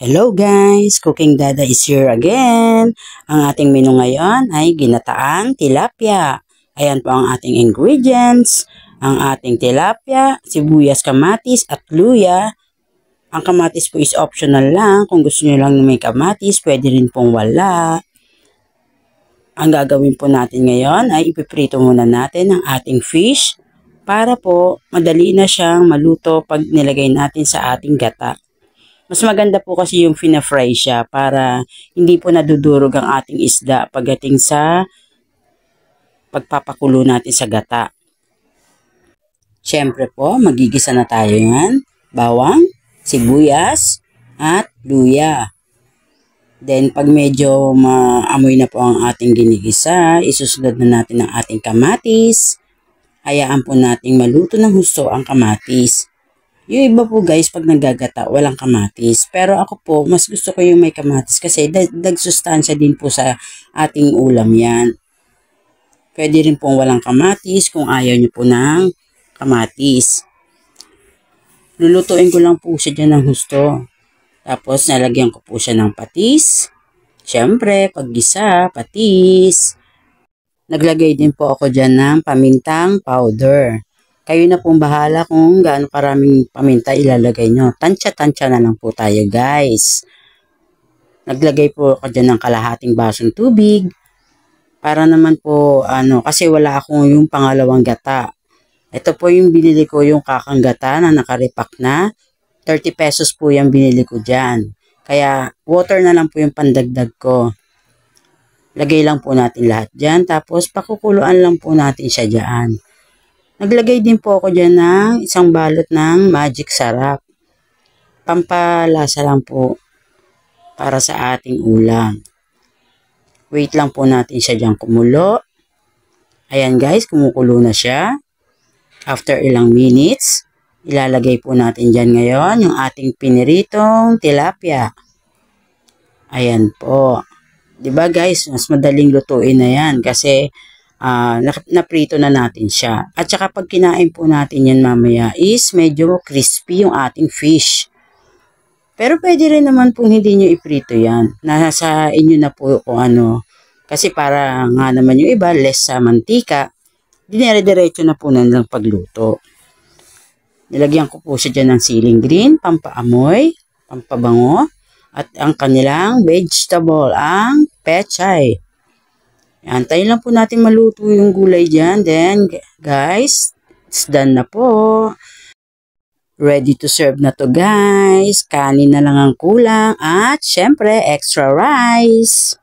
Hello guys! Cooking Dada is here again. Ang ating menu ngayon ay ginataang tilapia. Ayan po ang ating ingredients. Ang ating tilapia, sibuyas, kamatis at luya. Ang kamatis po is optional lang. Kung gusto nyo lang may kamatis, pwede rin pong wala. Ang gagawin po natin ngayon ay ipiprito muna natin ang ating fish para po madali na siyang maluto pag nilagay natin sa ating gata. Mas maganda po kasi yung fina-fry siya para hindi po nadudurog ang ating isda pagdating sa pagpapakulo natin sa gata. Siyempre po, magigisa na tayo yan. Bawang, sibuyas, at luya. Then, pag medyo maamoy na po ang ating ginigisa, isusunod na natin ang ating kamatis. Hayaan po nating maluto ng husto ang kamatis. Yung iba po guys, pag naggagata, walang kamatis. Pero ako po, mas gusto ko yung may kamatis kasi dagsustansya din po sa ating ulam yan. Pwede rin pong walang kamatis kung ayaw nyo po ng kamatis. Lulutuin ko lang po siya dyan ng husto. Tapos, nalagyan ko po siya ng patis. Siyempre, paggisa, patis. Naglagay din po ako dyan ng pamintang powder. Kayo na pong bahala kung gaano karaming paminta ilalagay nyo. Tansya-tansya na lang po tayo guys. Naglagay po ako dyan ng kalahating basong tubig. Para naman po, kasi wala akong yung pangalawang gata. Ito po yung binili ko, yung kakang gata na nakaripak na. 30 pesos po yung binili ko dyan. Kaya water na lang po yung pandagdag ko. Lagay lang po natin lahat dyan. Tapos pakukuluan lang po natin siya dyan. Naglagay din po ako dyan ng isang balot ng magic sarap. Pampalasa lang po para sa ating ulam. Wait lang po natin siya dyan kumulo. Ayan guys, kumukulo na siya. After ilang minutes, ilalagay po natin dyan ngayon yung ating piniritong tilapia. Ayan po. Diba guys, mas madaling lutuin na yan kasi naprito na natin siya. At saka pag kinain po natin yan mamaya is medyo crispy yung ating fish. Pero pwede rin naman pong hindi nyo iprito yan. Nasa inyo na po kung ano. Kasi para nga naman yung iba, less sa mantika, dinire-diretso na po lang pagluto. Nilagyan ko po siya dyan ng siling green, pampaamoy, pampabango, at ang kanilang vegetable, ang pechay. Antayin lang po natin maluto yung gulay dyan. Then, guys, it's done na po. Ready to serve na to guys. Kanin na lang ang kulang. At, syempre, extra rice.